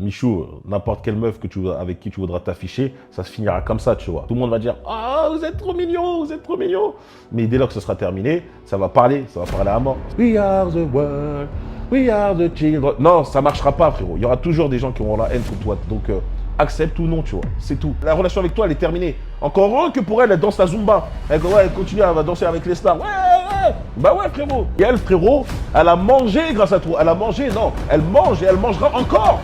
Michou, n'importe quelle meuf avec qui tu voudras t'afficher, ça se finira comme ça, tu vois. Tout le monde va dire ah, vous êtes trop mignon, vous êtes trop mignon. Mais dès lors que ce sera terminé, ça va parler à mort. We are the world, we are the children. Non, ça marchera pas, frérot. Il y aura toujours des gens qui auront la haine pour toi. Donc, accepte ou non, tu vois. C'est tout. La relation avec toi, elle est terminée. Encore heureux que pour elle, elle danse la Zumba. Elle continue à danser avec les stars. Ouais, ouais. Bah ouais, frérot. Et elle, frérot, elle a mangé grâce à toi. Elle a mangé, non. Elle mange et elle mangera encore.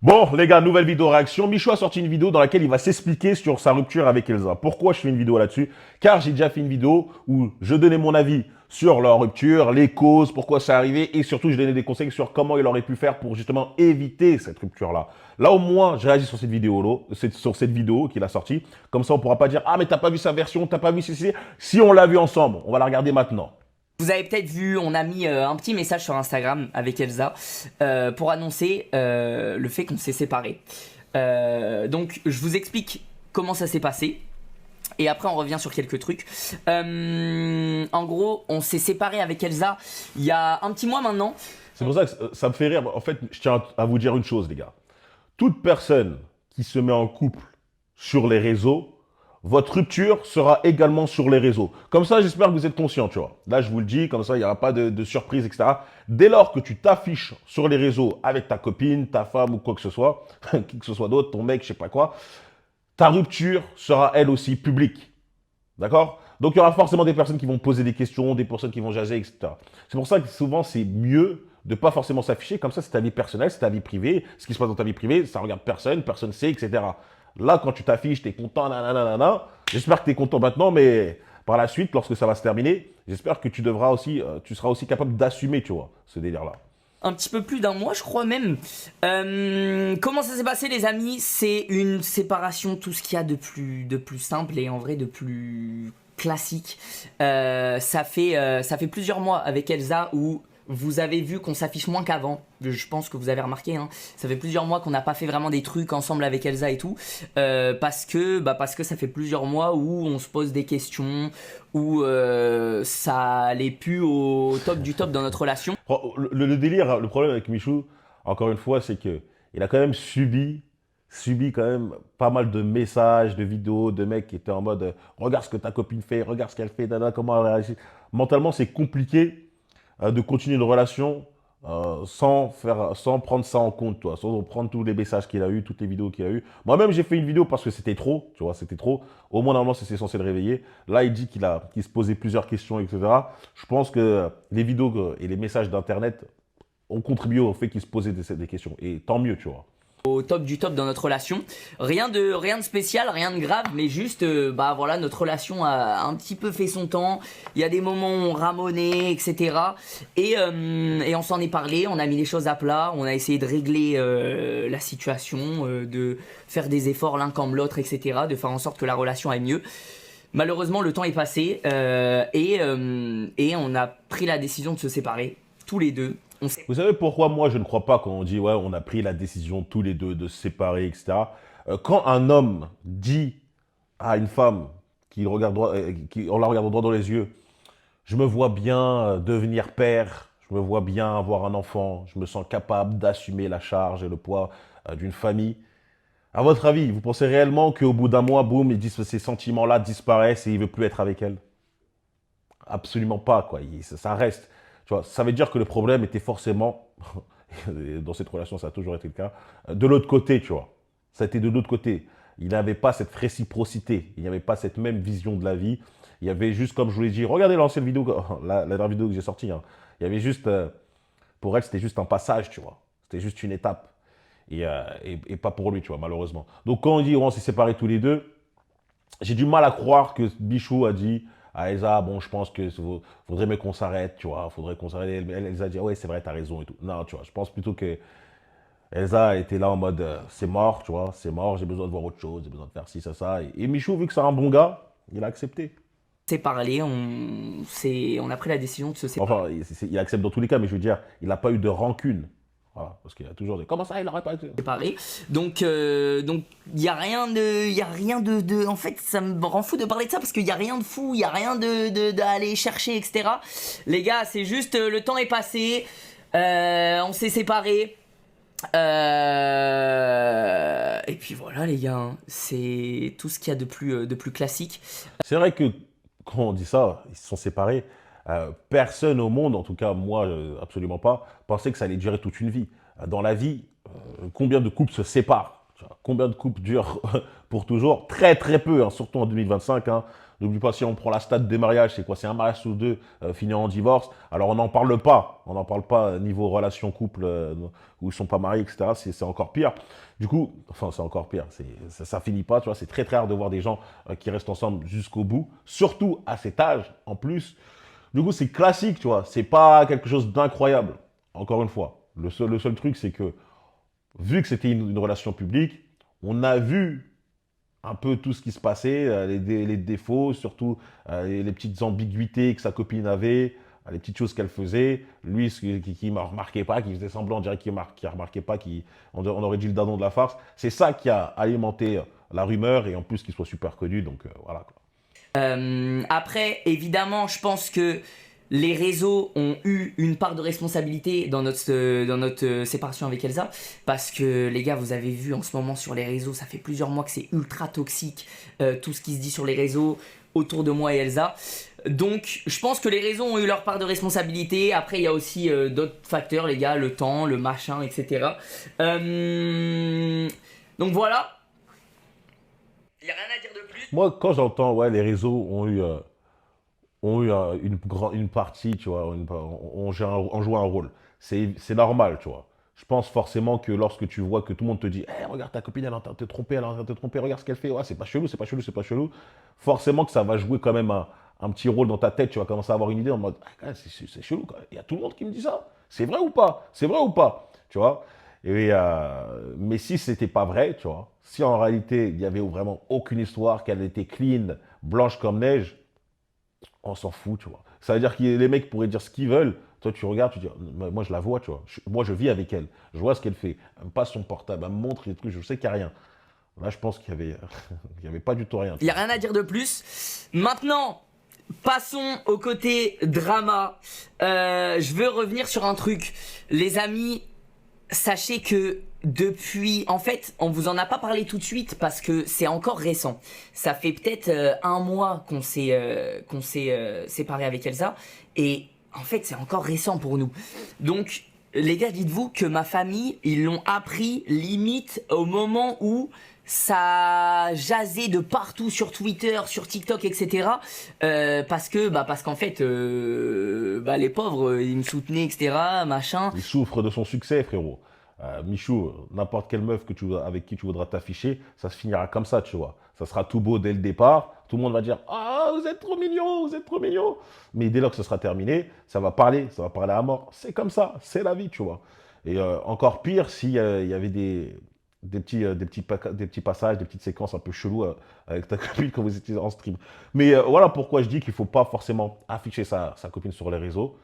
Bon, les gars, nouvelle vidéo réaction. Michou a sorti une vidéo dans laquelle il va s'expliquer sur sa rupture avec Elsa. Pourquoi je fais une vidéo là-dessus? Car j'ai déjà fait une vidéo où je donnais mon avis sur leur rupture, les causes, pourquoi ça arrivé, et surtout je donnais des conseils sur comment il aurait pu faire pour justement éviter cette rupture-là. Là, au moins, je réagis sur cette vidéo qu'il a sortie. Comme ça, on ne pourra pas dire « Ah, mais t'as pas vu sa version, t'as pas vu ceci ». Si on l'a vu ensemble, on va la regarder maintenant. Vous avez peut-être vu, on a mis un petit message sur Instagram avec Elsa pour annoncer le fait qu'on s'est séparés. Donc je vous explique comment ça s'est passé et après on revient sur quelques trucs. En gros, on s'est séparés avec Elsa il y a un petit mois maintenant. C'est pour ça que ça me fait rire. En fait, je tiens à vous dire une chose, les gars. Toute personne qui se met en couple sur les réseaux, votre rupture sera également sur les réseaux. Comme ça, j'espère que vous êtes conscients, tu vois. Là, je vous le dis, comme ça, il n'y aura pas de surprise, etc. Dès lors que tu t'affiches sur les réseaux avec ta copine, ta femme ou quoi que ce soit, qui que ce soit d'autre, ton mec, je sais pas quoi, ta rupture sera elle aussi publique. D'accord? Donc, il y aura forcément des personnes qui vont poser des questions, des personnes qui vont jaser, etc. C'est pour ça que souvent, c'est mieux de pas forcément s'afficher. Comme ça, c'est ta vie personnelle, c'est ta vie privée. Ce qui se passe dans ta vie privée, ça regarde personne, personne sait, etc. Là, quand tu t'affiches, tu es content, nanana. J'espère que tu es content maintenant, mais par la suite, lorsque ça va se terminer, j'espère que tu devras aussi, tu seras aussi capable d'assumer, tu vois, ce délire-là. Un petit peu plus d'un mois, je crois même. Comment ça s'est passé, les amis? C'est une séparation, tout ce qu'il y a de plus simple et en vrai de plus classique. Ça fait plusieurs mois avec Elsa où vous avez vu qu'on s'affiche moins qu'avant. Je pense que vous avez remarqué, hein. Ça fait plusieurs mois qu'on n'a pas fait vraiment des trucs ensemble avec Elsa et tout. Parce que ça fait plusieurs mois où on se pose des questions, où ça allait plus au top du top dans notre relation. Le délire, le problème avec Michou, encore une fois, c'est que il a quand même subi quand même pas mal de messages, de vidéos, de mecs qui étaient en mode regarde ce que ta copine fait, regarde ce qu'elle fait, dada, comment elle réagit. Mentalement, c'est compliqué de continuer une relation sans prendre ça en compte, toi, sans prendre tous les messages qu'il a eu, toutes les vidéos qu'il a eu. Moi-même, j'ai fait une vidéo parce que c'était trop, tu vois, c'était trop. Au moins, normalement, c'est censé le réveiller. Là, il dit qu'il se posait plusieurs questions, etc. Je pense que les vidéos et les messages d'Internet ont contribué au fait qu'il se posait des questions. Et tant mieux, tu vois. Au top du top dans notre relation. Rien de spécial, rien de grave, mais juste, voilà, notre relation a un petit peu fait son temps. Il y a des moments où on ramonait, etc. Et on s'en est parlé, on a mis les choses à plat, on a essayé de régler la situation, de faire des efforts l'un comme l'autre, etc. De faire en sorte que la relation aille mieux. Malheureusement, le temps est passé et on a pris la décision de se séparer, tous les deux. Vous savez pourquoi moi je ne crois pas quand on dit ouais on a pris la décision tous les deux de se séparer, etc. Quand un homme dit à une femme en la regardant droit dans les yeux, je me vois bien devenir père, je me vois bien avoir un enfant, je me sens capable d'assumer la charge et le poids d'une famille. À votre avis, vous pensez réellement qu'au bout d'un mois, boum, ces sentiments-là disparaissent et il veut plus être avec elle? Absolument pas, quoi. Ça reste. Tu vois, ça veut dire que le problème était forcément, dans cette relation, ça a toujours été le cas, de l'autre côté, tu vois. Ça a été de l'autre côté. Il n'avait pas cette réciprocité. Il n'y avait pas cette même vision de la vie. Il y avait juste, comme je vous l'ai dit, regardez l'ancienne vidéo, la dernière vidéo que j'ai sortie. Hein. Il y avait juste, pour elle, c'était juste un passage, tu vois. C'était juste une étape. Et pas pour lui, tu vois, malheureusement. Donc, quand on dit, on s'est séparés tous les deux, j'ai du mal à croire que Bichou a dit à Elsa, bon, je pense que faudrait mieux qu'on s'arrête, tu vois, faudrait qu'on s'arrête. Elsa a dit, ouais, c'est vrai, t'as raison et tout. Non, tu vois, je pense plutôt que Elsa était là en mode, c'est mort, tu vois, c'est mort, j'ai besoin de voir autre chose, j'ai besoin de faire ci, ça. Et Michou, vu que c'est un bon gars, il a accepté. S'est parlé, on a pris la décision de se séparer. Enfin, il accepte dans tous les cas, mais je veux dire, il n'a pas eu de rancune Voilà, parce qu'il y a toujours des. Comment ça, il n'aurait pas été. séparés. Donc il y a rien en fait, ça me rend fou de parler de ça parce qu'il y a rien de fou, il y a rien d'aller chercher, etc. Les gars, c'est juste le temps est passé, on s'est séparés. Et puis voilà les gars, hein, c'est tout ce qu'il y a de plus classique. C'est vrai que quand on dit ça, ils se sont séparés. Personne au monde, en tout cas moi, absolument pas, pensait que ça allait durer toute une vie. Dans la vie, combien de couples se séparent? Tu vois, combien de couples durent pour toujours? Très très peu, hein, surtout en 2025. Hein. N'oublie pas, si on prend la stat des mariages, c'est quoi? C'est un mariage sur deux fini en divorce. Alors on n'en parle pas. On n'en parle pas niveau relation couple où ils sont pas mariés, etc. C'est encore pire. Du coup, enfin c'est encore pire. Ça finit pas, tu vois. C'est très très rare de voir des gens qui restent ensemble jusqu'au bout. Surtout à cet âge, en plus. Du coup, c'est classique, tu vois. C'est pas quelque chose d'incroyable. Encore une fois. Le seul truc, c'est que vu que c'était une relation publique, on a vu un peu tout ce qui se passait, les défauts, surtout les petites ambiguïtés que sa copine avait, les petites choses qu'elle faisait. Lui, qui ne remarquait pas, qui faisait semblant, on dirait qu'il ne remarquait pas, on aurait dit le dindon de la farce. C'est ça qui a alimenté la rumeur et en plus qu'il soit super connu. Donc voilà. Quoi. Après, évidemment, je pense que les réseaux ont eu une part de responsabilité dans notre séparation avec Elsa. Parce que les gars, vous avez vu en ce moment sur les réseaux, ça fait plusieurs mois que c'est ultra toxique, tout ce qui se dit sur les réseaux autour de moi et Elsa. Donc, je pense que les réseaux ont eu leur part de responsabilité. Après, il y a aussi d'autres facteurs, les gars, le temps, le machin, etc. Donc voilà. Il n'y a rien à dire de plus. Moi, quand j'entends, ouais, les réseaux ont eu une partie, tu vois, ont joué un rôle. C'est normal, tu vois. Je pense forcément que lorsque tu vois que tout le monde te dit, hey, regarde ta copine, elle est en train de te tromper, elle est en train de te tromper, regarde ce qu'elle fait, ouais, c'est pas chelou, c'est pas chelou, c'est pas chelou. Forcément que ça va jouer quand même un petit rôle dans ta tête, tu vas commencer à avoir une idée en mode, ah, c'est chelou, quoi. Il y a tout le monde qui me dit ça. C'est vrai ou pas? C'est vrai ou pas? Tu vois? Mais si c'était pas vrai, tu vois, si en réalité il y avait vraiment aucune histoire, qu'elle était clean, blanche comme neige, on s'en fout, tu vois. Ça veut dire que les mecs pourraient dire ce qu'ils veulent. Toi, tu regardes, tu dis, moi, je la vois, tu vois. Moi, je vis avec elle. Je vois ce qu'elle fait. Elle me passe son portable, elle me montre les trucs, je sais qu'il n'y a rien. Là, je pense qu'il y avait, il y avait pas du tout rien. Il n'y a rien à dire de plus. Maintenant, passons au côté drama. Je veux revenir sur un truc. Les amis, sachez que depuis, en fait, on vous en a pas parlé tout de suite parce que c'est encore récent. Ça fait peut-être un mois qu'on s'est séparé avec Elsa et en fait c'est encore récent pour nous. Donc les gars, dites-vous que ma famille, ils l'ont appris limite au moment où ça jasait de partout sur Twitter, sur TikTok, etc. Parce qu'en fait, les pauvres, ils me soutenaient, etc. Machin. Il souffre de son succès, frérot. Michou, n'importe quelle meuf avec qui tu voudras t'afficher, ça se finira comme ça, tu vois. Ça sera tout beau dès le départ. Tout le monde va dire ah, vous êtes trop mignon, vous êtes trop mignon. Mais dès lors que ce sera terminé, ça va parler à mort. C'est comme ça, c'est la vie, tu vois. Et encore pire s'il y avait des petits passages, des petites séquences un peu cheloues avec ta copine quand vous étiez en stream. Mais voilà pourquoi je dis qu'il ne faut pas forcément afficher sa copine sur les réseaux.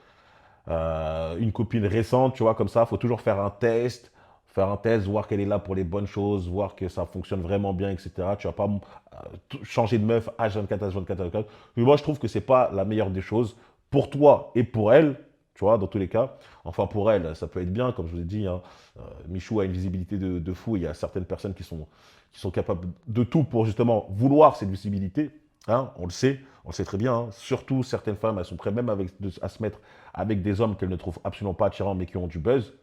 Une copine récente, tu vois, comme ça, il faut toujours faire un test, voir qu'elle est là pour les bonnes choses, voir que ça fonctionne vraiment bien, etc. Tu vas pas changer de meuf H24, H24, H24. Mais moi, je trouve que c'est pas la meilleure des choses pour toi et pour elle, tu vois, dans tous les cas. Enfin, pour elle, ça peut être bien, comme je vous ai dit, hein. Michou a une visibilité de fou. Il y a certaines personnes qui sont capables de tout pour justement vouloir cette visibilité. Hein, on le sait très bien. Hein. Surtout, certaines femmes, elles sont prêtes même à se mettre avec des hommes qu'elles ne trouvent absolument pas attirants, mais qui ont du buzz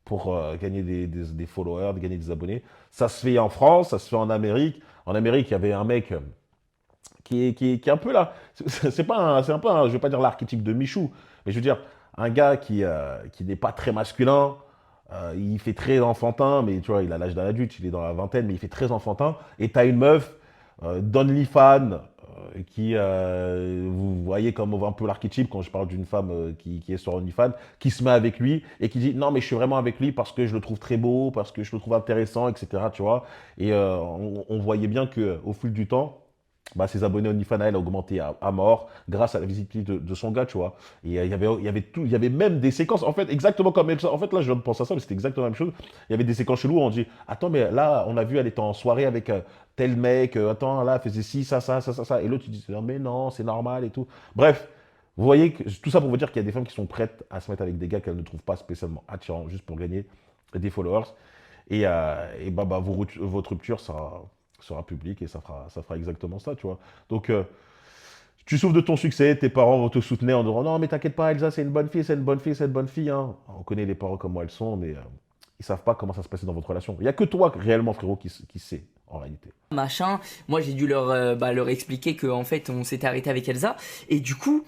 pour gagner des followers, de gagner des abonnés. Ça se fait en France, ça se fait en Amérique. En Amérique, il y avait un mec qui est un peu là. C'est un peu, je vais pas dire l'archétype de Michou, mais je veux dire, un gars qui n'est pas très masculin. Il fait très enfantin, mais tu vois, il a l'âge d'un adulte, il est dans la vingtaine, mais il fait très enfantin. Et tu as une meuf d'OnlyFans, vous voyez comme un peu l'archétype quand je parle d'une femme qui est sur OnlyFans, qui se met avec lui et qui dit non mais je suis vraiment avec lui parce que je le trouve très beau, parce que je le trouve intéressant, etc. Tu vois. Et on voyait bien qu'au fil du temps, bah, ses abonnés OnlyFans à elle a augmenté à mort grâce à la visibilité de son gars, tu vois. Et il y avait tout, il y avait même des séquences, en fait, exactement comme Elsa. En fait, là, je viens de penser à ça, mais c'était exactement la même chose. Il y avait des séquences cheloues où on dit, attends, mais là, on a vu, elle était en soirée avec tel mec, attends, là, elle faisait ci, ça. Et l'autre, tu dis, non, mais non, c'est normal et tout. Bref, vous voyez, tout ça pour vous dire qu'il y a des femmes qui sont prêtes à se mettre avec des gars qu'elles ne trouvent pas spécialement attirants, juste pour gagner des followers. Et bah, votre rupture sera publique et ça fera exactement ça, tu vois. Donc, tu souffres de ton succès, tes parents vont te soutenir en disant non, mais t'inquiète pas, Elsa, c'est une bonne fille, c'est une bonne fille, c'est une bonne fille. Hein. On connaît les parents comment elles sont, mais ils savent pas comment ça se passait dans votre relation. Il n'y a que toi, réellement, frérot, qui sait, en réalité. Machin, moi j'ai dû leur expliquer que en fait on s'était arrêté avec Elsa, et du coup.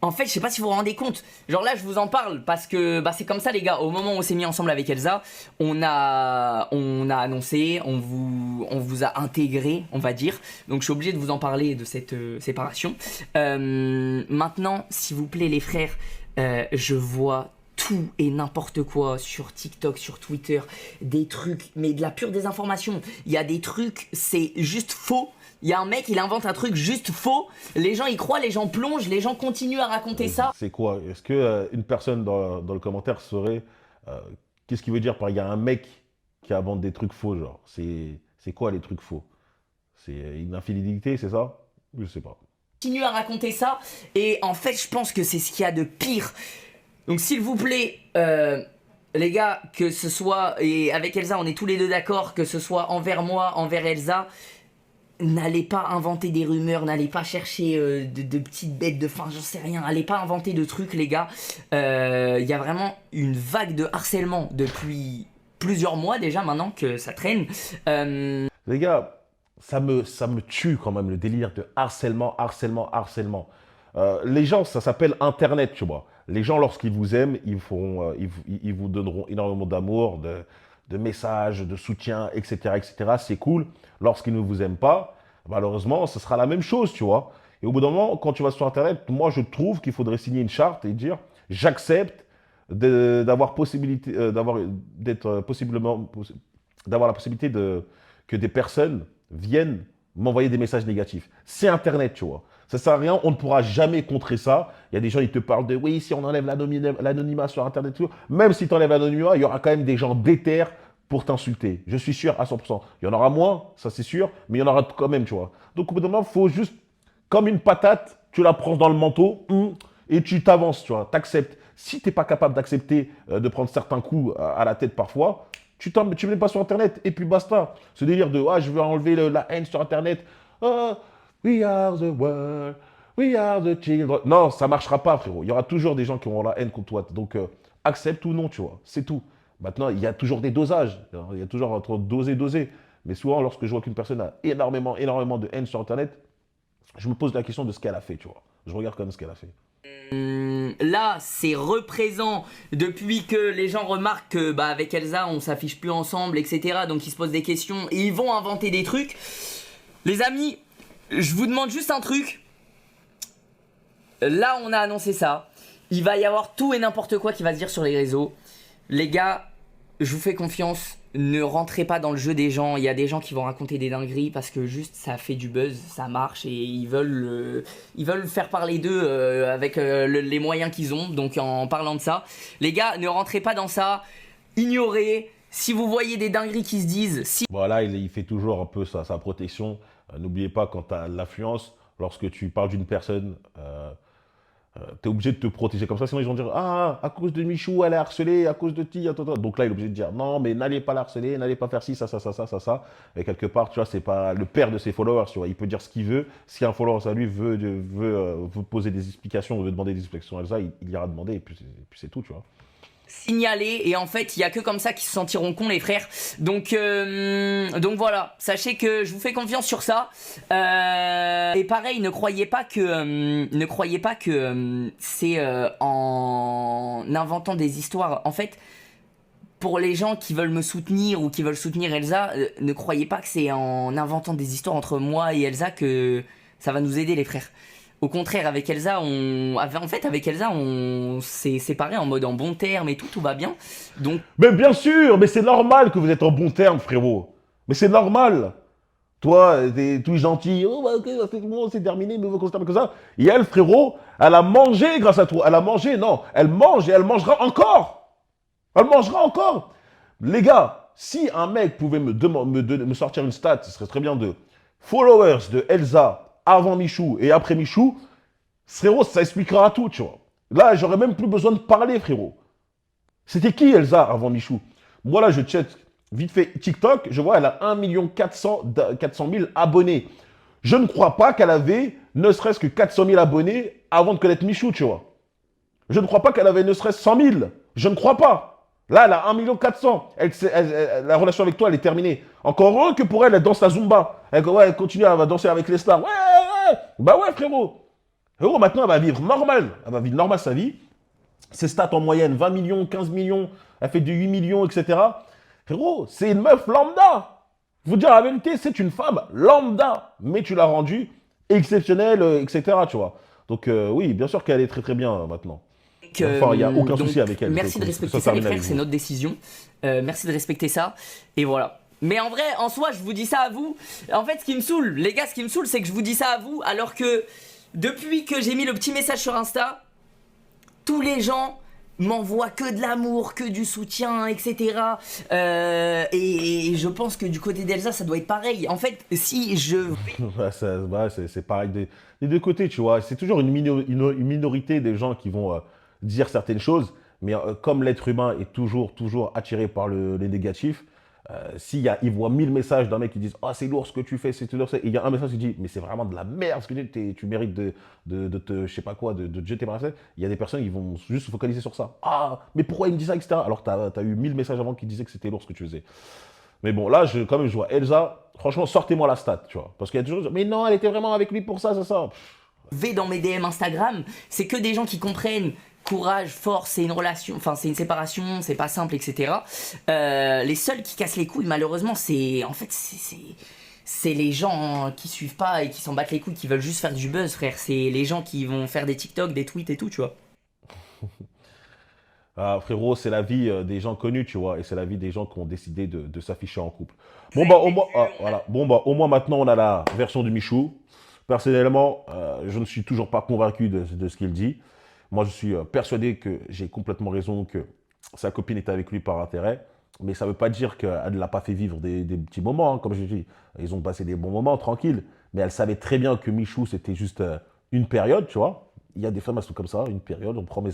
En fait, je sais pas si vous vous rendez compte. Genre là, je vous en parle parce que bah, c'est comme ça, les gars. Au moment où on s'est mis ensemble avec Elsa, on a annoncé, on vous a intégré, on va dire. Donc je suis obligé de vous en parler de cette séparation. Maintenant, s'il vous plaît, les frères, je vois tout et n'importe quoi sur TikTok, sur Twitter, des trucs, mais de la pure désinformation. Il y a des trucs, c'est juste faux. Il y a un mec, il invente un truc juste faux. Les gens y croient, les gens plongent, les gens continuent à raconter ça. C'est quoi? Est-ce que une personne dans le commentaire saurait qu'est-ce qu'il veut dire par il y a un mec qui invente des trucs faux, genre? C'est quoi les trucs faux? C'est une infidélité, c'est ça? Je sais pas. Continuent à raconter ça. Et en fait, je pense que c'est ce qu'il y a de pire. Donc s'il vous plaît, les gars, que ce soit, et avec Elsa, on est tous les deux d'accord, que ce soit envers moi, envers Elsa, n'allez pas inventer des rumeurs, n'allez pas chercher de petites bêtes de fin, j'en sais rien, n'allez pas inventer de trucs, les gars. Il y a vraiment une vague de harcèlement depuis plusieurs mois déjà maintenant que ça traîne. Les gars, ça me tue quand même le délire de harcèlement. Les gens, ça s'appelle Internet, tu vois. Les gens, lorsqu'ils vous aiment, ils vous donneront énormément d'amour, de messages, de soutien, etc. C'est cool. Lorsqu'ils ne vous aiment pas, malheureusement, ce sera la même chose, tu vois. Et au bout d'un moment, quand tu vas sur Internet, moi, je trouve qu'il faudrait signer une charte et dire, j'accepte d'avoir possibilité, d'avoir la possibilité que des personnes viennent m'envoyer des messages négatifs. C'est Internet, tu vois. Ça sert à rien, on ne pourra jamais contrer ça. Il y a des gens qui te parlent de oui, si on enlève l'anonymat sur Internet, tout. Même si tu enlèves l'anonymat, il y aura quand même des gens déter pour t'insulter. Je suis sûr à 100%. Il y en aura moins, ça c'est sûr, mais il y en aura quand même, tu vois. Donc au bout d'un moment, il faut juste, comme une patate, tu la prends dans le manteau et tu t'avances, tu vois. T'acceptes. Si tu n'es pas capable d'accepter de prendre certains coups à la tête parfois, tu ne mets pas sur Internet et puis basta. Ce délire de je veux enlever la haine sur Internet. Ah, we are the world, we are the children. Non, ça ne marchera pas, frérot. Il y aura toujours des gens qui auront la haine contre toi. Donc, accepte ou non, tu vois. C'est tout. Maintenant, il y a toujours des dosages. Il y a toujours entre doser. Mais souvent, lorsque je vois qu'une personne a énormément de haine sur Internet, je me pose la question de ce qu'elle a fait, tu vois. Je regarde quand même ce qu'elle a fait. Là, c'est représent depuis que les gens remarquent que bah, avec Elsa, on s'affiche plus ensemble, etc. Donc ils se posent des questions et ils vont inventer des trucs. Les amis, je vous demande juste un truc. Là, on a annoncé ça. Il va y avoir tout et n'importe quoi qui va se dire sur les réseaux. Les gars, je vous fais confiance. Ne rentrez pas dans le jeu des gens. Il y a des gens qui vont raconter des dingueries parce que juste ça fait du buzz, ça marche et ils veulent faire parler d'eux avec les moyens qu'ils ont. Donc en parlant de ça, les gars, ne rentrez pas dans ça. Ignorez. Si vous voyez des dingueries qui se disent, Voilà, il fait toujours un peu sa protection. N'oubliez pas, quand tu as l'influence, lorsque tu parles d'une personne, tu es obligé de te protéger comme ça. Sinon, ils vont dire à cause de Michou, elle est harcelée, à cause de ti. Donc là, il est obligé de dire non, mais n'allez pas la harceler, n'allez pas faire ci, ça. Et quelque part, tu vois, c'est pas le père de ses followers, tu vois. Il peut dire ce qu'il veut. Si un follower à lui veut vous poser des explications, veut demander des explications à ça, il ira demander et puis c'est tout, tu vois. signaler, et en fait il y a que comme ça qu'ils se sentiront cons, les frères. Donc voilà, sachez que je vous fais confiance sur ça. Et pareil, ne croyez pas que c'est en inventant des histoires. En fait, pour les gens qui veulent me soutenir ou qui veulent soutenir Elsa, ne croyez pas que c'est en inventant des histoires entre moi et Elsa que ça va nous aider, les frères. Au contraire, avec Elsa, on s'est séparés en mode en bon terme et tout va bien. Donc, Mais bien sûr, mais c'est normal que vous êtes en bon terme, frérot. Mais c'est normal. Toi, t'es tout gentil. Oh, bah, ok, c'est bon, c'est terminé, mais on va considérer comme ça. Et elle, frérot, elle a mangé grâce à toi. Elle a mangé, non. Elle mange et elle mangera encore. Elle mangera encore. Les gars, si un mec pouvait me sortir une stat, ce serait très bien de followers de Elsa avant Michou et après Michou, frérot, ça expliquera tout, tu vois. Là, j'aurais même plus besoin de parler, frérot. C'était qui Elsa avant Michou? Moi, là, je check vite fait TikTok, je vois, elle a 1 400 000 abonnés. Je ne crois pas qu'elle avait ne serait-ce que 400 000 abonnés avant de connaître Michou, tu vois. Je ne crois pas qu'elle avait ne serait-ce 100 000. Je ne crois pas. Là, elle a 1 400 000. La relation avec toi, elle est terminée. Encore heureux que pour elle, elle danse la Zumba. Elle continue à danser avec les stars. Ouais, ouais. Bah ouais, frérot. Frérot, maintenant, elle va vivre normal. Elle va vivre normal sa vie. Ses stats en moyenne, 20 millions, 15 millions. Elle fait de 8 millions, etc. Frérot, c'est une meuf lambda. Je vous dire la vérité, c'est une femme lambda. Mais tu l'as rendue exceptionnelle, etc. Tu vois. Donc, oui, bien sûr qu'elle est très très bien maintenant. Enfin, il n'y a aucun souci avec elle. Merci de respecter ça, les frères, c'est notre décision. Merci de respecter ça. Et voilà. Mais en vrai, en soi, je vous dis ça à vous. En fait, ce qui me saoule, les gars, ce qui me saoule, c'est que je vous dis ça à vous, alors que depuis que j'ai mis le petit message sur Insta, tous les gens m'envoient que de l'amour, que du soutien, etc. Et je pense que du côté d'Elsa, ça doit être pareil. En fait, si je... C'est pareil des deux côtés, tu vois. C'est toujours une minorité des gens qui vont dire certaines choses, mais comme l'être humain est toujours attiré par les négatifs, ils voient 1000 messages d'un mec qui disent « Ah, c'est lourd ce que tu fais, c'est lourd. » Et il y a un message qui dit « Mais c'est vraiment de la merde ce que tu dis, tu mérites de te, je sais pas quoi, de te jeter par la fenêtre. » Il y a des personnes qui vont juste se focaliser sur ça. « Ah, mais pourquoi il me dit ça, etc. » Alors que tu as eu 1000 messages avant qui disaient que c'était lourd ce que tu faisais. Mais bon, là, quand même, je vois Elsa, franchement, sortez-moi la stat, tu vois. Parce qu'il y a toujours « Mais non, elle était vraiment avec lui pour ça, ça, ça. » vais dans mes DM Instagram, c'est que des gens qui comprennent courage, force, c'est une relation, enfin c'est une séparation, c'est pas simple, etc. Les seuls qui cassent les couilles, malheureusement, c'est les gens qui suivent pas et qui s'en battent les couilles, qui veulent juste faire du buzz, frère. C'est les gens qui vont faire des TikTok, des tweets et tout, tu vois. Ah, frérot, c'est la vie des gens connus, tu vois, et c'est la vie des gens qui ont décidé de s'afficher en couple. Bon, bah, au moins, voilà. Bon, bah, au moins, maintenant, on a la version du Michou. Personnellement, je ne suis toujours pas convaincu de ce qu'il dit. Moi, je suis persuadé que j'ai complètement raison, que sa copine était avec lui par intérêt. Mais ça ne veut pas dire qu'elle ne l'a pas fait vivre des petits moments, hein, comme je dis. Ils ont passé des bons moments, tranquilles. Mais elle savait très bien que Michou, c'était juste une période, tu vois. Il y a des femmes, elles sont comme ça, une période, on prend mes...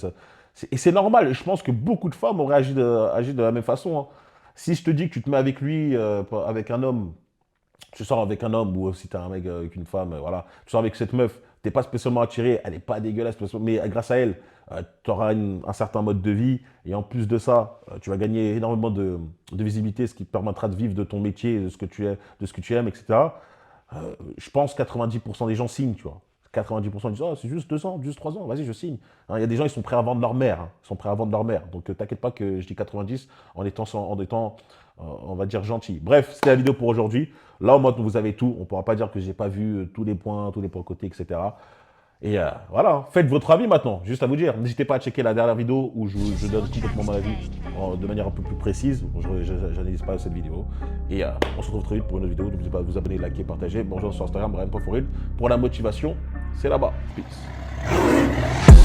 Et c'est normal. Je pense que beaucoup de femmes auraient agi de la même façon, hein. Si je te dis que tu te mets avec lui, avec un homme, tu sors avec un homme ou si tu as un mec avec une femme, voilà, tu sors avec cette meuf, t'es pas spécialement attiré, elle n'est pas dégueulasse, mais grâce à elle, tu auras un certain mode de vie et en plus de ça, tu vas gagner énormément de visibilité, ce qui te permettra de vivre de ton métier, de ce que tu aimes, etc. Je pense que 90% des gens signent, tu vois. 90% disent, oh, c'est juste 2 ans, juste 3 ans, vas-y, je signe. Hein, il y a des gens, ils sont prêts à vendre leur mère. Hein. Ils sont prêts à vendre leur mère. Donc, t'inquiète pas que je dis 90 en étant on va dire, gentil. Bref, c'était la vidéo pour aujourd'hui. Là, au moins, vous avez tout. On ne pourra pas dire que j'ai pas vu tous les points côtés, etc. Et voilà, faites votre avis maintenant, juste à vous dire. N'hésitez pas à checker la dernière vidéo où je donne complètement mon avis de manière un peu plus précise. J'analyse pas cette vidéo. Et on se retrouve très vite pour une autre vidéo. N'oubliez pas de vous abonner, liker, partager. Bonjour sur Instagram, Brian Poforil. Pour la motivation, c'est là-bas. Peace.